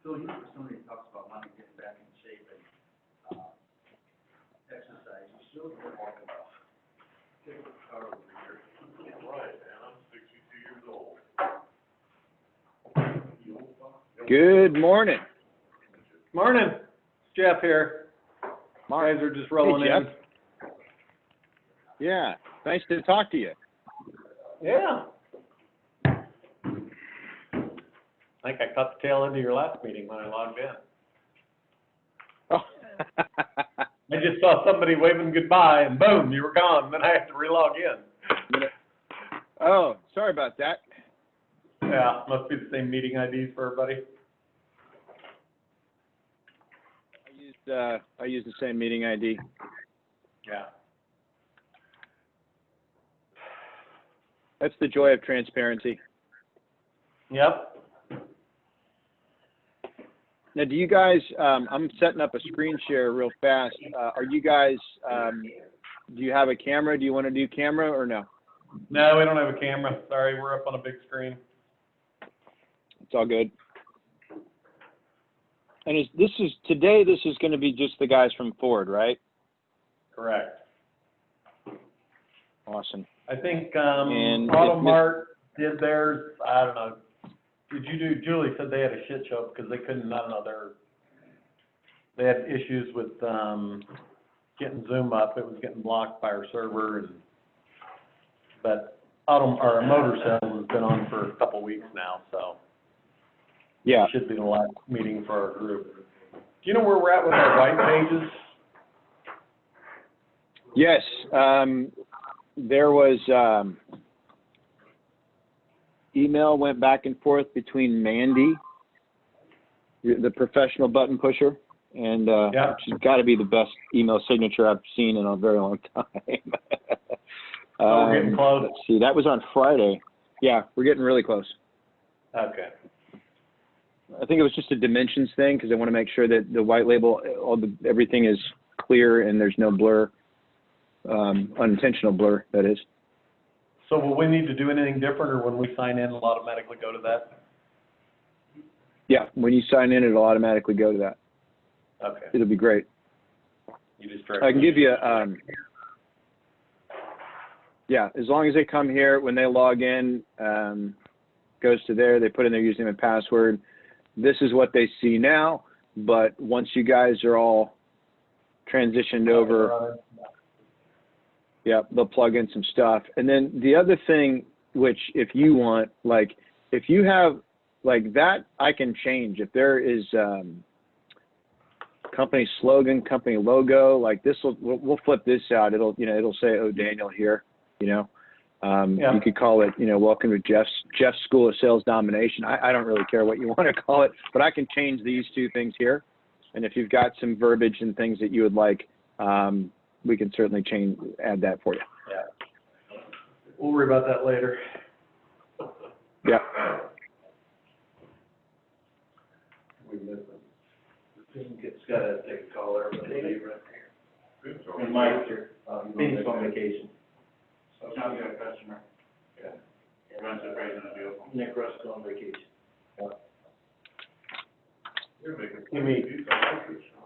Phil, you know, for somebody who talks about wanting to get back in shape and, exercise, you still don't walk enough. Take a car over here. Right, man, I'm 62 years old. Good morning. Morning. Jeff here. Morning. Guys are just rolling Hey, in. Jeff. Yeah, nice to talk to you. Yeah. I think I caught the tail end of your last meeting when I logged in. Oh. I just saw somebody waving goodbye and boom, you were gone. Then I had to relog in. Oh, sorry about that. Yeah, must be the same meeting IDs for everybody. I used the same meeting ID. Yeah. That's the joy of transparency. Yep. Now, do you guys? I'm setting up a screen share real fast. Are you guys? Do you have a camera? Do you want to do camera or no? No, we don't have a camera. Sorry, we're up on a big screen. It's all good. And today? This is going to be just the guys from Ford, right? Correct. Awesome. I think And Automart did theirs. I don't know. Did you do? Julie said they had a shit show because they couldn't. I don't know. They had issues with getting Zoom up. It was getting blocked by our server, but Motor Sales has been on for a couple weeks now, so Yeah. it should be the last meeting for our group. Do you know where we're at with our white pages? Yes. There was email went back and forth between Mandy, the professional button pusher, and Yeah. she's got to be the best email signature I've seen in a very long time. Oh, we're getting close. Let's see, that was on Friday. Yeah, we're getting really close. Okay. I think it was just a dimensions thing because I want to make sure that the white label, everything is clear and there's no blur, unintentional blur, that is. So will we need to do anything different, or when we sign in, it'll automatically go to that? Yeah, when you sign in, it'll automatically go to that. Okay. It'll be great. You just I can give you, yeah, as long as they come here, when they log in, goes to there, they put in their username and password. This is what they see now, but once you guys are all transitioned over, yeah, they'll plug in some stuff. And then the other thing, which if you want, like, if you have, like that, I can change. If there is company slogan, company logo, like this, we'll flip this out. It'll say ODaniel here, Yeah. You could call it, welcome to Jeff's School of Sales Domination. I don't really care what you want to call it, but I can change these two things here. And if you've got some verbiage and things that you would like, we can certainly add that for you. Yeah. We'll worry about that later. Yeah. We missed them. It's gotta take a call there, but they leave right here. And Mike's here, Phoenix on vacation. So now we got a customer. Yeah. Runs it right in the deal. Nick Russ is on vacation. Give me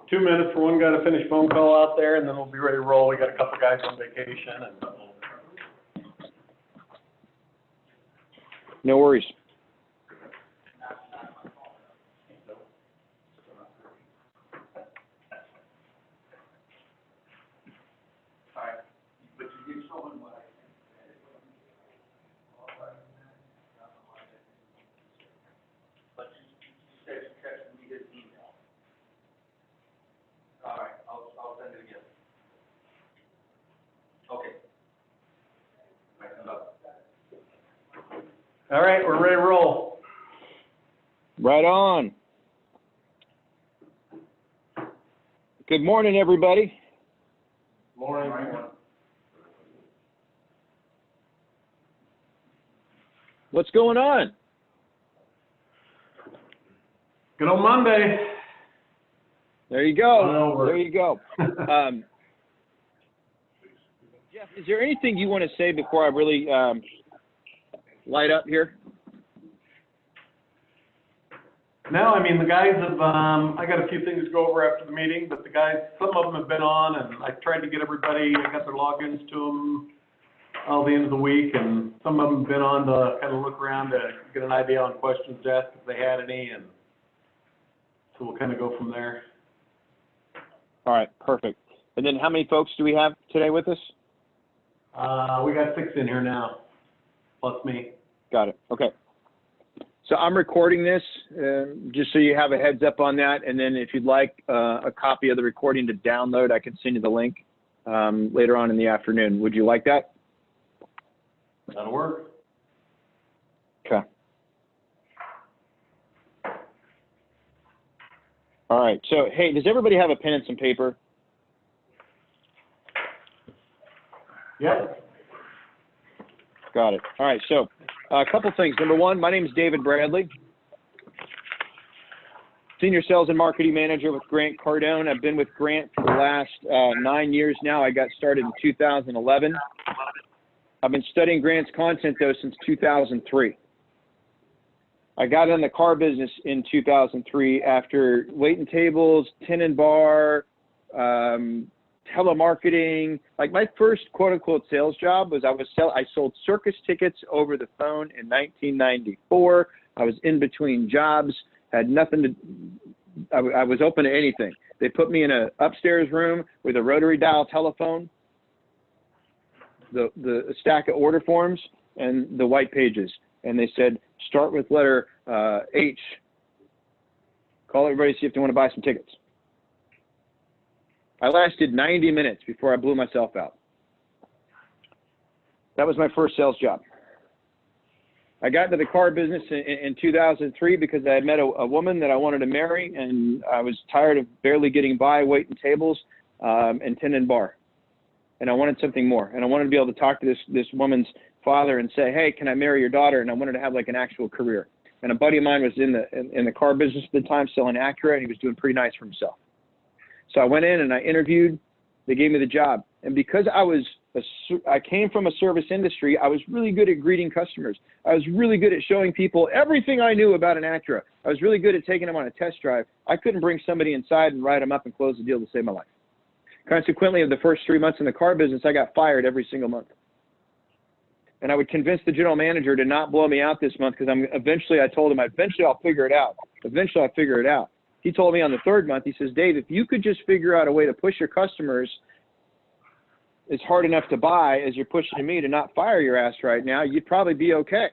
2 minutes for one guy to finish phone call out there, and then we'll be ready to roll. We got a couple guys on vacation, and No worries. all right, we're ready to roll. Right on. Good morning, everybody. Morning. What's going on? Good on Monday. There you go. On over. There you go. Jeff, is there anything you want to say before I really light up here? No, I mean, the guys have, I got a few things to go over after the meeting, but the guys, some of them have been on, and I tried to get everybody, I got their logins to them all the end of the week, and some of them have been on to kind of look around to get an idea on questions asked if they had any, and so we'll kind of go from there. All right, perfect. And then how many folks do we have today with us? We got 6 in here now, plus me. Got it. Okay. So I'm recording this, just so you have a heads up on that. And then if you'd like a copy of the recording to download, I can send you the link later on in the afternoon. Would you like that? That'll work. Okay. All right. So, hey, does everybody have a pen and some paper? Yep. Got it. All right. So a couple things. Number one, my name is David Bradley, Senior Sales and Marketing Manager with Grant Cardone. I've been with Grant for the last 9 years now. I got started in 2011. I've been studying Grant's content, though, since 2003. I got in the car business in 2003 after waiting tables, tin and bar, telemarketing. Like my first quote unquote sales job was I sold circus tickets over the phone in 1994. I was in between jobs, had nothing to, I was open to anything. They put me in a upstairs room with a rotary dial telephone, the stack of order forms and the white pages. And they said, start with letter H. Call everybody, see if they want to buy some tickets. I lasted 90 minutes before I blew myself out. That was my first sales job. I got into the car business in 2003 because I had met a woman that I wanted to marry, and I was tired of barely getting by waiting tables and tin and bar. And I wanted something more. And I wanted to be able to talk to this woman's father and say, hey, can I marry your daughter? And I wanted to have like an actual career. And a buddy of mine was in the car business at the time selling Acura, and he was doing pretty nice for himself. So I went in and I interviewed. They gave me the job. And because I came from a service industry, I was really good at greeting customers. I was really good at showing people everything I knew about an Acura. I was really good at taking them on a test drive. I couldn't bring somebody inside and write them up and close the deal to save my life. Consequently, of the first 3 months in the car business, I got fired every single month. And I would convince the general manager to not blow me out this month because I told him, eventually I'll figure it out. Eventually I'll figure it out. He told me on the 3rd month, he says, Dave, if you could just figure out a way to push your customers as hard enough to buy as you're pushing me to not fire your ass right now, you'd probably be okay.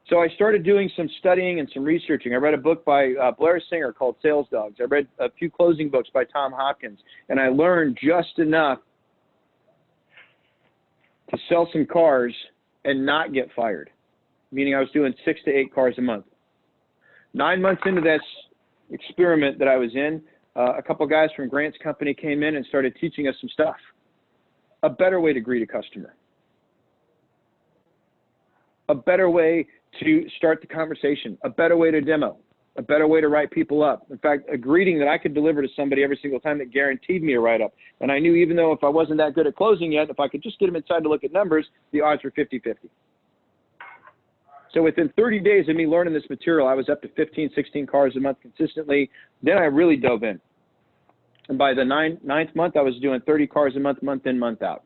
So I started doing some studying and some researching. I read a book by Blair Singer called Sales Dogs. I read a few closing books by Tom Hopkins, and I learned just enough to sell some cars and not get fired, meaning I was doing 6 to 8 cars a month. 9 months into this experiment that I was in, a couple guys from Grant's company came in and started teaching us some stuff. A better way to greet a customer. A better way to start the conversation. A better way to demo. A better way to write people up. In fact, a greeting that I could deliver to somebody every single time that guaranteed me a write-up. And I knew even though if I wasn't that good at closing yet, if I could just get them inside to look at numbers, the odds were 50-50. So within 30 days of me learning this material, I was up to 15, 16 cars a month consistently. Then I really dove in. And by the ninth month, I was doing 30 cars a month, month in, month out.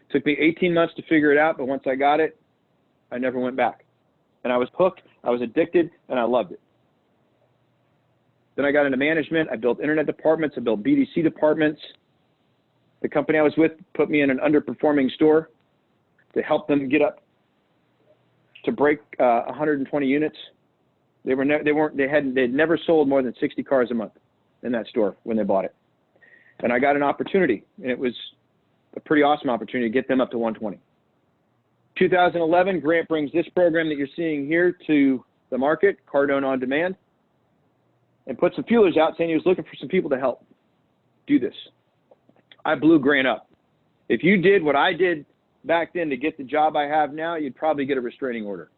It took me 18 months to figure it out, but once I got it, I never went back. And I was hooked, I was addicted, and I loved it. Then I got into management. I built internet departments. I built BDC departments. The company I was with put me in an underperforming store to help them get up to break 120 units. They'd never sold more than 60 cars a month in that store when they bought it. And I got an opportunity, and it was a pretty awesome opportunity to get them up to 120. 2011, Grant brings this program that you're seeing here to the market, Cardone On Demand, and put some feelers out saying he was looking for some people to help do this. I blew Grant up. If you did what I did back then to get the job I have now, you'd probably get a restraining order.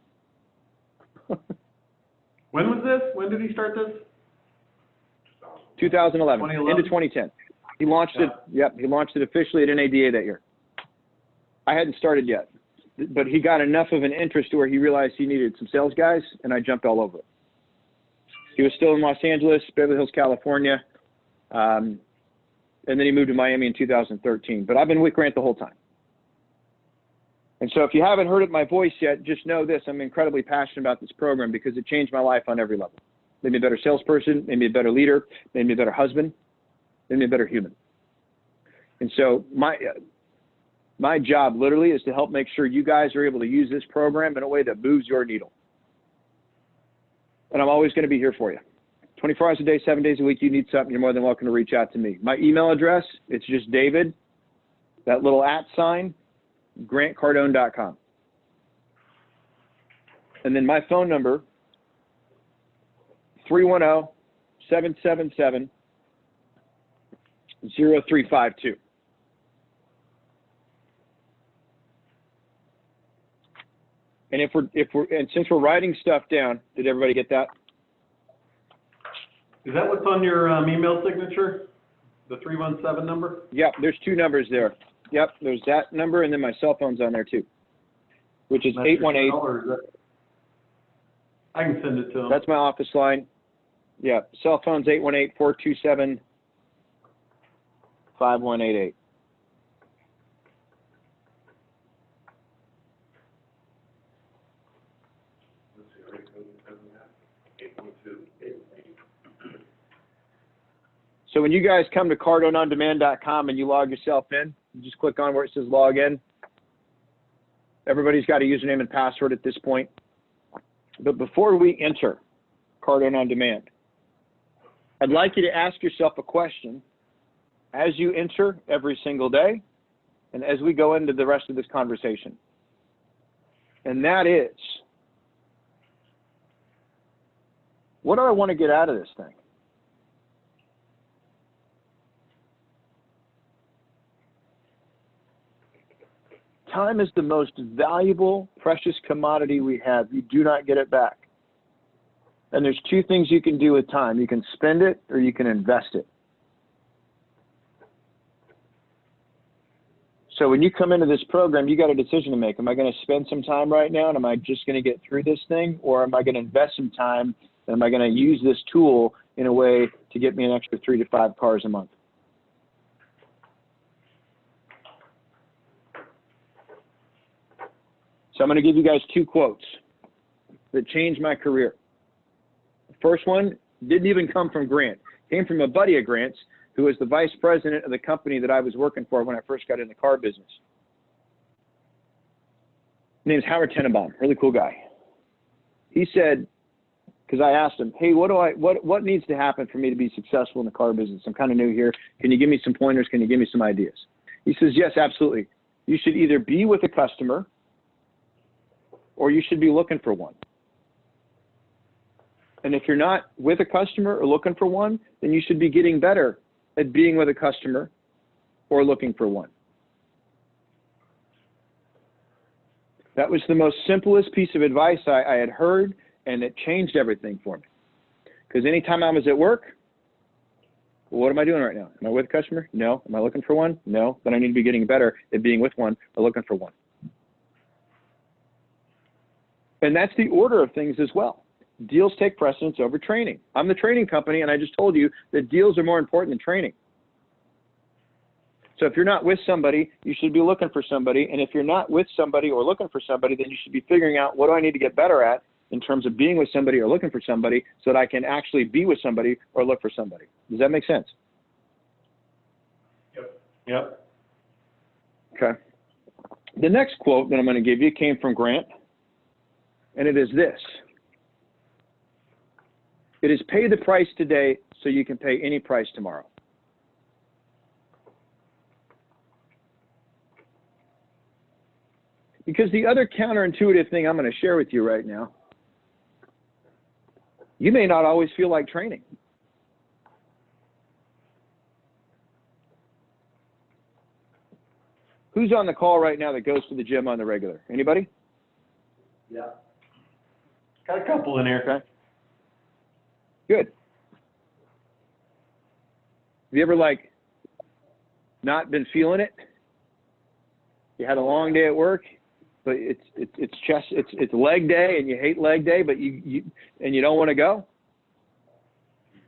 When was this? When did he start this? 2011 2011? into 2010. He launched it. Yep, he launched it officially at NADA that year. I hadn't started yet, but he got enough of an interest to where he realized he needed some sales guys, and I jumped all over it. He was still in Los Angeles, Beverly Hills, California, and then he moved to Miami in 2013. But I've been with Grant the whole time. And so if you haven't heard my voice yet, just know this. I'm incredibly passionate about this program because it changed my life on every level. Made me a better salesperson, made me a better leader, made me a better husband, made me a better human. And so my job literally is to help make sure you guys are able to use this program in a way that moves your needle. And I'm always going to be here for you. 24 hours a day, 7 days a week, you need something, you're more than welcome to reach out to me. My email address, it's just David, that little @ grantcardone.com. And then my phone number, 310-777-0352. And and since we're writing stuff down, did everybody get that? Is that what's on your email signature? The 317 number? Yep, there's 2 numbers there. Yep, there's that number, and then my cell phone's on there too, which is 818. I can send it to them. That's my office line. Yeah, cell phone's 818-427-5188. So when you guys come to cardoneondemand.com and you log yourself in, you just click on where it says log in. Everybody's got a username and password at this point. But before we enter Cardone on Demand, I'd like you to ask yourself a question as you enter every single day and as we go into the rest of this conversation. And that is, what do I want to get out of this thing? Time is the most valuable, precious commodity we have. You do not get it back. And there's 2 things you can do with time. You can spend it or you can invest it. So when you come into this program, you got a decision to make. Am I going to spend some time right now and am I just going to get through this thing? Or am I going to invest some time and am I going to use this tool in a way to get me an extra 3 to 5 cars a month? So I'm going to give you guys 2 quotes that changed my career. The first one didn't even come from Grant. It came from a buddy of Grant's who was the vice president of the company that I was working for when I first got in the car business. His name is Howard Tenenbaum, really cool guy. He said, because I asked him, hey, what needs to happen for me to be successful in the car business? I'm kind of new here. Can you give me some pointers? Can you give me some ideas? He says, yes, absolutely. You should either be with a customer or you should be looking for one. And if you're not with a customer or looking for one, then you should be getting better at being with a customer or looking for one. That was the most simplest piece of advice I had heard, and it changed everything for me. Because anytime I was at work, well, what am I doing right now? Am I with a customer? No. Am I looking for one? No. Then I need to be getting better at being with one or looking for one. And that's the order of things as well. Deals take precedence over training. I'm the training company, and I just told you that deals are more important than training. So if you're not with somebody, you should be looking for somebody. And if you're not with somebody or looking for somebody, then you should be figuring out what do I need to get better at in terms of being with somebody or looking for somebody so that I can actually be with somebody or look for somebody. Does that make sense? Yep. Okay. The next quote that I'm going to give you came from Grant, and it is this. It is pay the price today so you can pay any price tomorrow. Because the other counterintuitive thing I'm going to share with you right now, you may not always feel like training. Who's on the call right now that goes to the gym on the regular? Anybody? Yeah. Got a couple in here. Okay. Good. Have you ever not been feeling it. You had a long day at work, but it's leg day, and you hate leg day, but you don't want to go.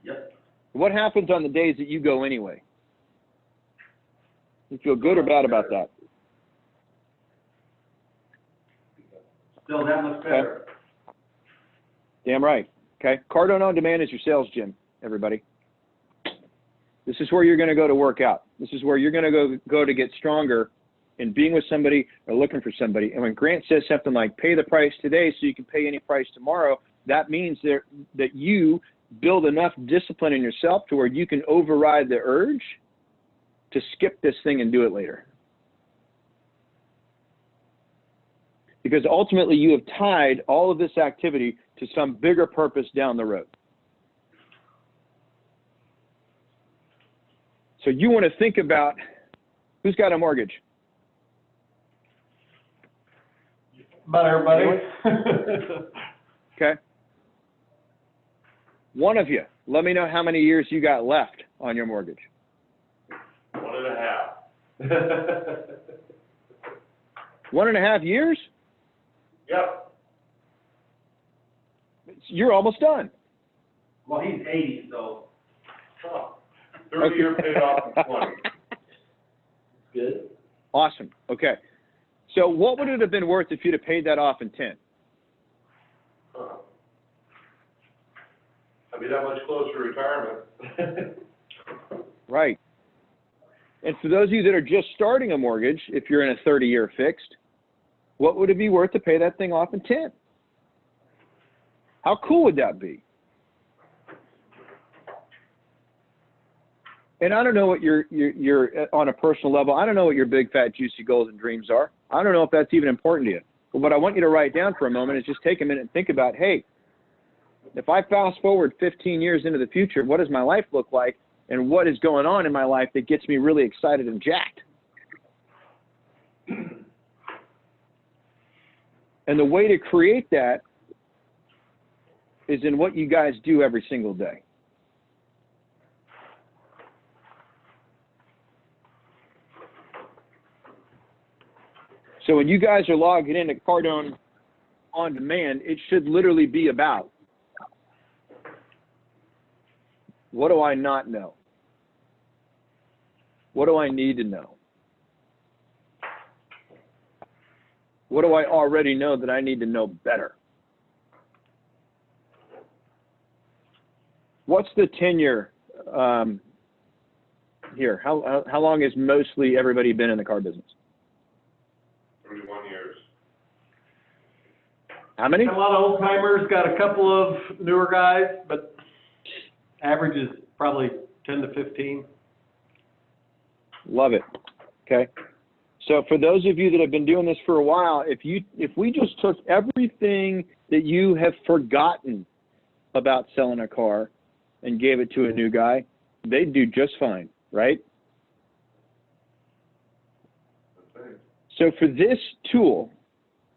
Yep. What happens on the days that you go anyway? You feel good or bad about that? Still that much better. Damn right. Okay. Cardone On Demand is your sales gym, everybody. This is where you're going to go to work out. This is where you're going to go to get stronger in being with somebody or looking for somebody. And when Grant says something like pay the price today so you can pay any price tomorrow, that means that you build enough discipline in yourself to where you can override the urge to skip this thing and do it later. Because ultimately you have tied all of this activity to some bigger purpose down the road. So you want to think about who's got a mortgage? About everybody. Okay. One of you, let me know how many years you got left on your mortgage. 1.5. 1.5 years? Yep. You're almost done. Well, he's 80, so. Oh, 30-year paid off in 20. Good. Awesome. Okay. So what would it have been worth if you'd have paid that off in 10? Huh. I'd be that much closer to retirement. Right. And for those of you that are just starting a mortgage, if you're in a 30-year fixed, what would it be worth to pay that thing off in 10? How cool would that be? And I don't know what you're on a personal level, I don't know what your big, fat, juicy goals and dreams are. I don't know if that's even important to you. But what I want you to write down for a moment is just take a minute and think about, hey, if I fast forward 15 years into the future, what does my life look like? And what is going on in my life that gets me really excited and jacked? And the way to create that is in what you guys do every single day. So when you guys are logging in at Cardone On Demand, it should literally be about, what do I not know? What do I need to know? What do I already know that I need to know better? What's the tenure here? How long has mostly everybody been in the car business? 31 years. How many? A lot of old timers, got a couple of newer guys, but average is probably 10 to 15. Love it. Okay. So for those of you that have been doing this for a while, if we just took everything that you have forgotten about selling a car and gave it to a new guy, they'd do just fine, right? So for this tool,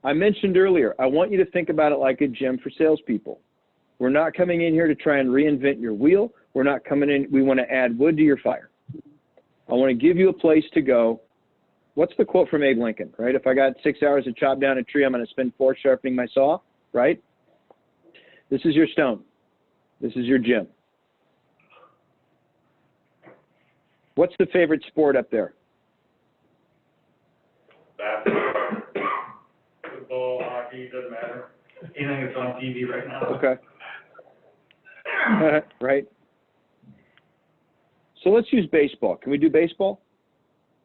I mentioned earlier, I want you to think about it like a gym for salespeople. We're not coming in here to try and reinvent your wheel. We're not coming in, we want to add wood to your fire. I want to give you a place to go. What's the quote from Abe Lincoln, right? If I got 6 hours to chop down a tree, I'm going to spend 4 sharpening my saw, right? This is your stone. This is your gym. What's the favorite sport up there? Basketball. Football, hockey, doesn't matter. Anything that's on TV right now. Okay. Right. So let's use baseball. Can we do baseball?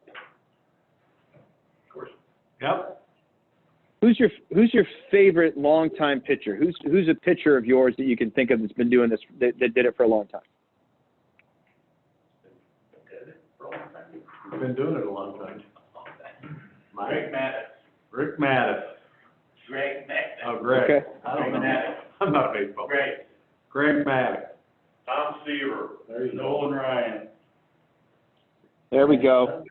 Of course. Yep. Who's your favorite longtime pitcher? Who's a pitcher of yours that you can think of that's been doing this, that did it for a long time? We've been doing it a long time. Greg Mattis. Rick Mattis. Greg Mattis. Oh, Greg. Okay. I don't know. Mattis. I'm not a baseball. Greg Mattis. Tom Seaver. There's Nolan Ryan. There we go.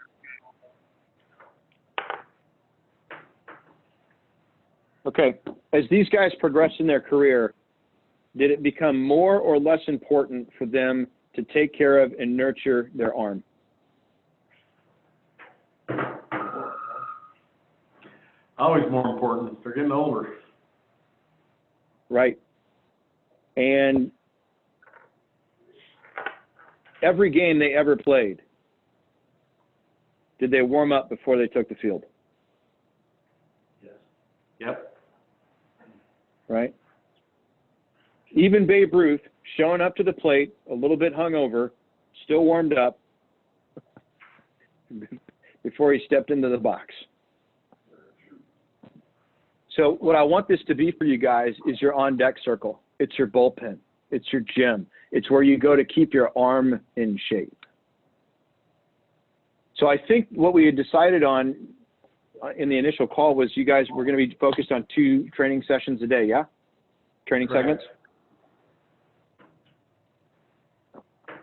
Okay. As these guys progress in their career, did it become more or less important for them to take care of and nurture their arm? Always more important. They're getting older. Right. And every game they ever played, did they warm up before they took the field? Yes. Yep. Right? Even Babe Ruth, showing up to the plate, a little bit hungover, still warmed up before he stepped into the box. So what I want this to be for you guys is your on-deck circle. It's your bullpen. It's your gym. It's where you go to keep your arm in shape. So I think what we had decided on in the initial call was you guys were going to be focused on 2 training sessions a day, yeah? Training segments?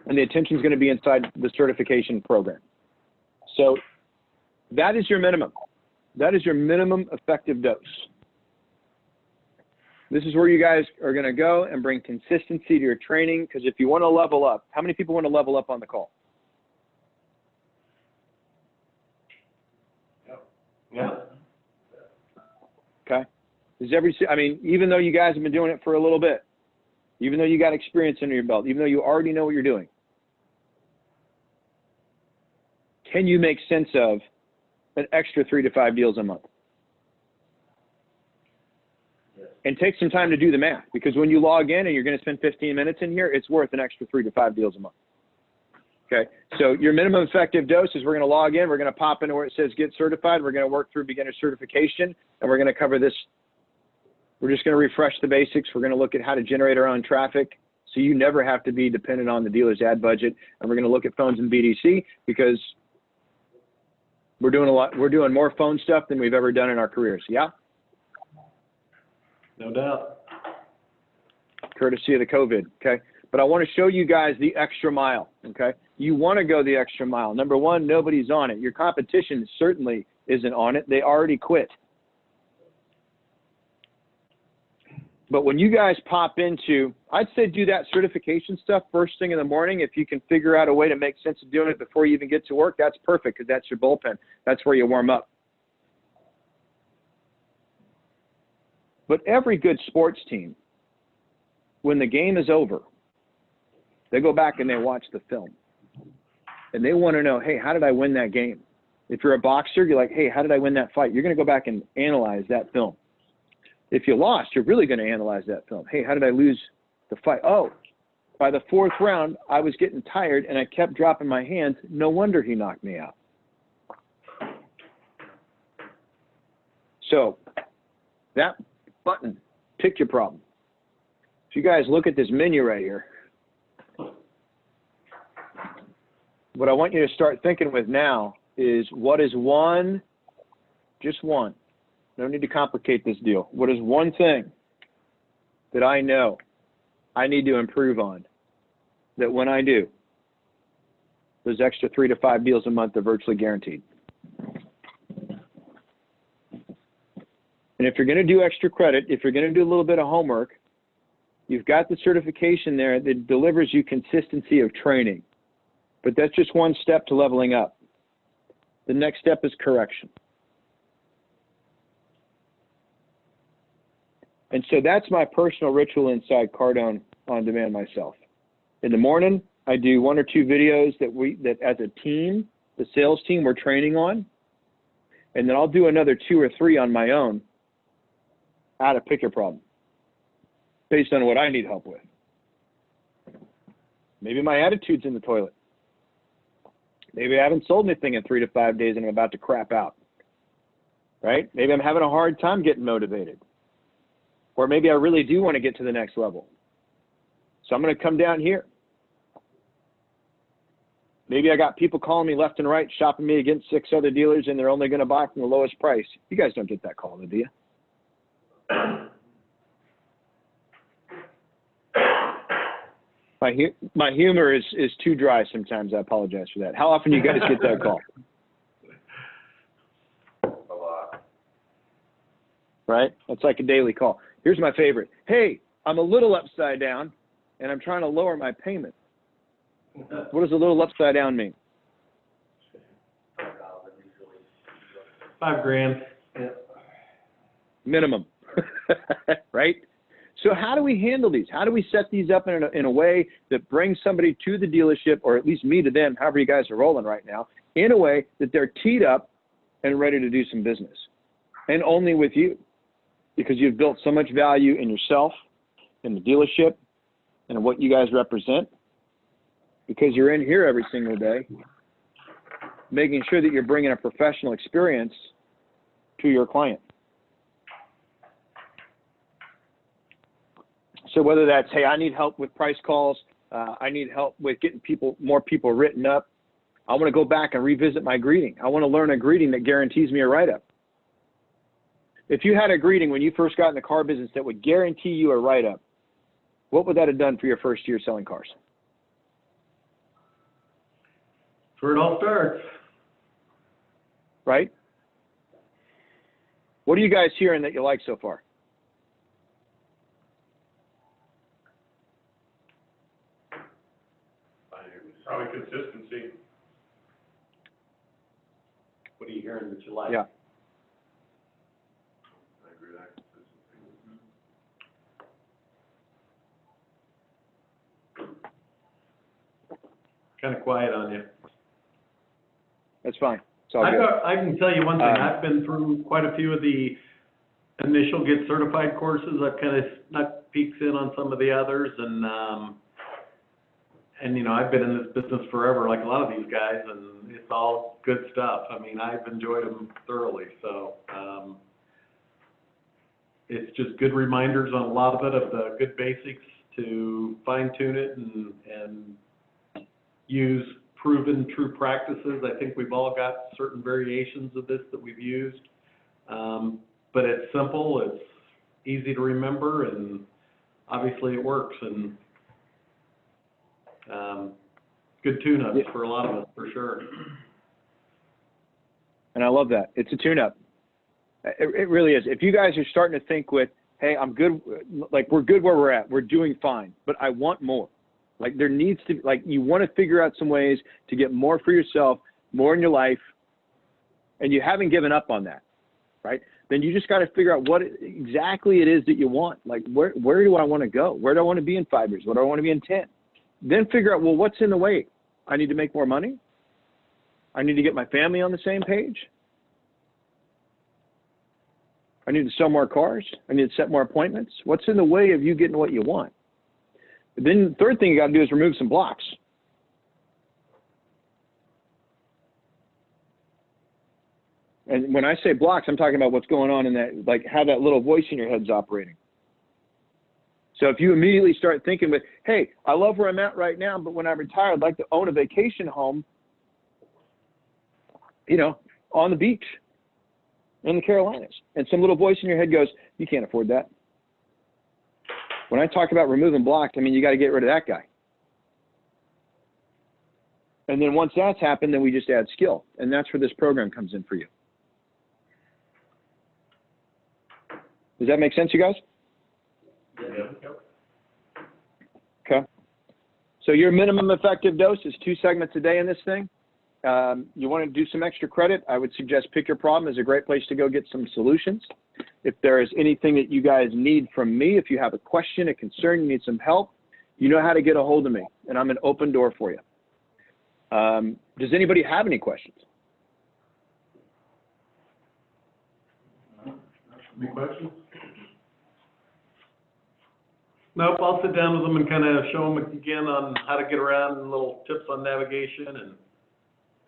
And the attention is going to be inside the certification program. So that is your minimum. That is your minimum effective dose. This is where you guys are going to go and bring consistency to your training, because if you want to level up, how many people want to level up on the call? Yeah. Okay. Even though you guys have been doing it for a little bit, even though you got experience under your belt, even though you already know what you're doing, can you make sense of an extra 3 to 5 deals a month? Yes. And take some time to do the math, because when you log in and you're going to spend 15 minutes in here, it's worth an extra 3 to 5 deals a month. Okay, so your minimum effective dose is we're going to log in, we're going to pop into where it says get certified, we're going to work through beginner certification, and we're going to cover this. We're just going to refresh the basics. We're going to look at how to generate our own traffic so you never have to be dependent on the dealer's ad budget. And we're going to look at phones and BDC, because we're doing more phone stuff than we've ever done in our careers. Yeah? No doubt. Courtesy of the COVID, okay? But I want to show you guys the extra mile, okay? You want to go the extra mile. Number one, nobody's on it. Your competition certainly isn't on it. They already quit. But when you guys pop into, I'd say do that certification stuff first thing in the morning. If you can figure out a way to make sense of doing it before you even get to work, that's perfect, because that's your bullpen. That's where you warm up. But every good sports team, when the game is over, they go back and they watch the film. And they want to know, hey, how did I win that game? If you're a boxer, you're like, hey, how did I win that fight? You're going to go back and analyze that film. If you lost, you're really going to analyze that film. Hey, how did I lose the fight? Oh, by the 4th round, I was getting tired and I kept dropping my hands. No wonder he knocked me out. So that button, pick your problem. If you guys look at this menu right here, what I want you to start thinking with now is, what is one, just one, no need to complicate this deal, what is one thing that I know I need to improve on, that when I do, those extra 3 to 5 deals a month are virtually guaranteed? And if you're going to do extra credit, if you're going to do a little bit of homework, you've got the certification there that delivers you consistency of training. But that's just one step to leveling up. The next step is correction. And so that's my personal ritual inside Cardone On Demand myself. In the morning, I do 1 or 2 videos that as a team, the sales team, we're training on. And then I'll do another 2 or 3 on my own, how to pick your problem, based on what I need help with. Maybe my attitude's in the toilet. Maybe I haven't sold anything in 3 to 5 days and I'm about to crap out, right? Maybe I'm having a hard time getting motivated. Or maybe I really do want to get to the next level. So I'm going to come down here. Maybe I got people calling me left and right, shopping me against 6 other dealers, and they're only going to buy from the lowest price. You guys don't get that call, do you? My humor is too dry sometimes. I apologize for that. How often do you guys get that call? A lot. Right? That's like a daily call. Here's my favorite. Hey, I'm a little upside down, and I'm trying to lower my payment. What does a little upside down mean? $5 grand. Yeah. minimum, right? So how do we handle these? How do we set these up in a way that brings somebody to the dealership, or at least me to them, however you guys are rolling right now, in a way that they're teed up and ready to do some business, and only with you, because you've built so much value in yourself, in the dealership, and what you guys represent, because you're in here every single day, making sure that you're bringing a professional experience to your client. So whether that's, hey, I need help with price calls, I need help with getting more people written up, I want to go back and revisit my greeting. I want to learn a greeting that guarantees me a write-up. If you had a greeting when you first got in the car business that would guarantee you a write-up, what would that have done for your first year selling cars? That's where it all starts. Right? What are you guys hearing that you like so far? Probably consistency. What are you hearing that you like? Yeah. I agree with that, consistency. Kind of quiet on you. That's fine. It's all I good. can tell you one thing. I've been through quite a few of the initial get certified courses. I've kind of snuck peeks in on some of the others, and you know, I've been in this business forever, like a lot of these guys, and it's all good stuff. I mean, I've enjoyed them thoroughly. So it's just good reminders on a lot of it, of the good basics to fine tune it and use proven true practices. I think we've all got certain variations of this that we've used, but it's simple, it's easy to remember, and obviously it works. And good tune-ups for a lot of us, for sure. And I love that. It's a tune-up. It really is. If you guys are starting to think with, hey, I'm good, like we're good where we're at, we're doing fine, but I want more. Like there needs to, like you want to figure out some ways to get more for yourself, more in your life, and you haven't given up on that, right? Then you just got to figure out what exactly it is that you want. Like where do I want to go? Where do I want to be in 5 years? What do I want to be in 10? Then figure out, well, what's in the way? I need to make more money. I need to get my family on the same page. I need to sell more cars. I need to set more appointments. What's in the way of you getting what you want? Then the third thing you got to do is remove some blocks. And when I say blocks, I'm talking about what's going on in that, like how that little voice in your head's operating. So if you immediately start thinking with, hey, I love where I'm at right now, but when I retire, I'd like to own a vacation home, you know, on the beach in the Carolinas. And some little voice in your head goes, you can't afford that. When I talk about removing blocks, I mean, you got to get rid of that guy. And then once that's happened, then we just add skill. And that's where this program comes in for you. Does that make sense, you guys? Yeah. Okay. So your minimum effective dose is 2 segments a day in this thing. You want to do some extra credit, I would suggest Pick Your Problem is a great place to go get some solutions. If there is anything that you guys need from me, if you have a question, a concern, you need some help, you know how to get a hold of me, and I'm an open door for you. Does anybody have any questions? Any questions? Nope, I'll sit down with them and kind of show them again on how to get around and little tips on navigation. And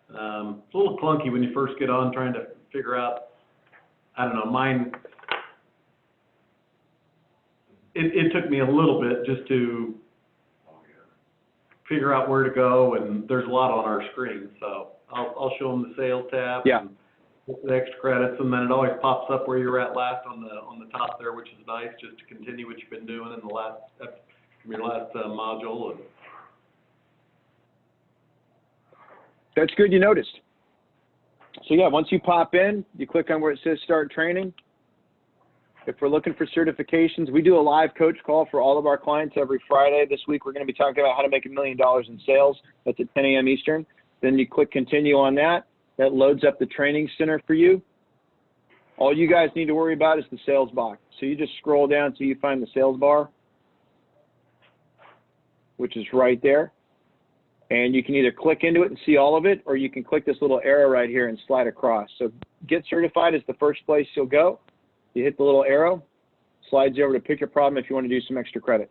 it's a little clunky when you first get on trying to figure out, I don't know, mine, it took me a little bit just to figure out where to go, and there's a lot on our screen. So I'll show them the sales tab. Yeah. And the extra credits, and then it always pops up where you're at last on the top there, which is nice, just to continue what you've been doing in the last your last module. And That's good you noticed. So yeah, once you pop in, you click on where it says start training. If we're looking for certifications, we do a live coach call for all of our clients every Friday. This week we're going to be talking about how to make $1 million in sales. That's at 10 a.m. Eastern. Then you click continue on that. That loads up the training center for you. All you guys need to worry about is the sales box. So you just scroll down till you find the sales bar, which is right there. And you can either click into it and see all of it, or you can click this little arrow right here and slide across. So Get Certified is the first place you'll go. You hit the little arrow, slides you over to Pick Your Problem if you want to do some extra credit.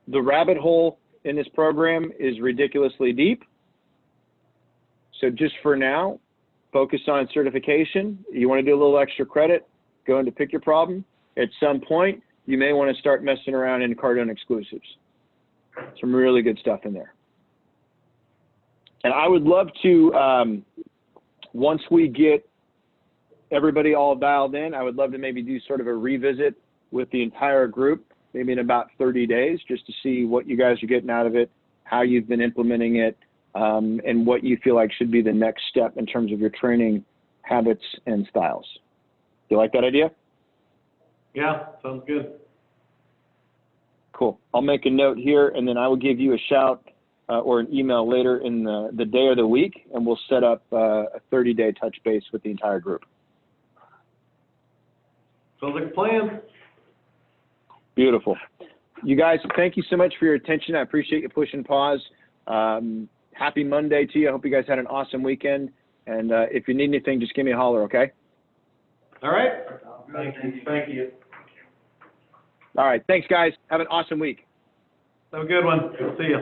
The rabbit hole in this program is ridiculously deep. So just for now, focus on certification. You want to do a little extra credit, go into Pick Your Problem. At some point, you may want to start messing around in Cardone exclusives. Some really good stuff in there. And I would love to, once we get everybody all dialed in, I would love to maybe do sort of a revisit with the entire group, maybe in about 30 days, just to see what you guys are getting out of it, how you've been implementing it, and what you feel like should be the next step in terms of your training habits and styles. Do you like that idea? Yeah, sounds good. Cool. I'll make a note here, and then I will give you a shout or an email later in the day or the week, and we'll set up a 30-day touch base with the entire group. Sounds like a plan. Beautiful. You guys, thank you so much for your attention. I appreciate you pushing pause. Happy Monday to you. I hope you guys had an awesome weekend. And if you need anything, just give me a holler, okay? All right. Thank you. All right. Thanks, guys. Have an awesome week. Have a good one. See ya.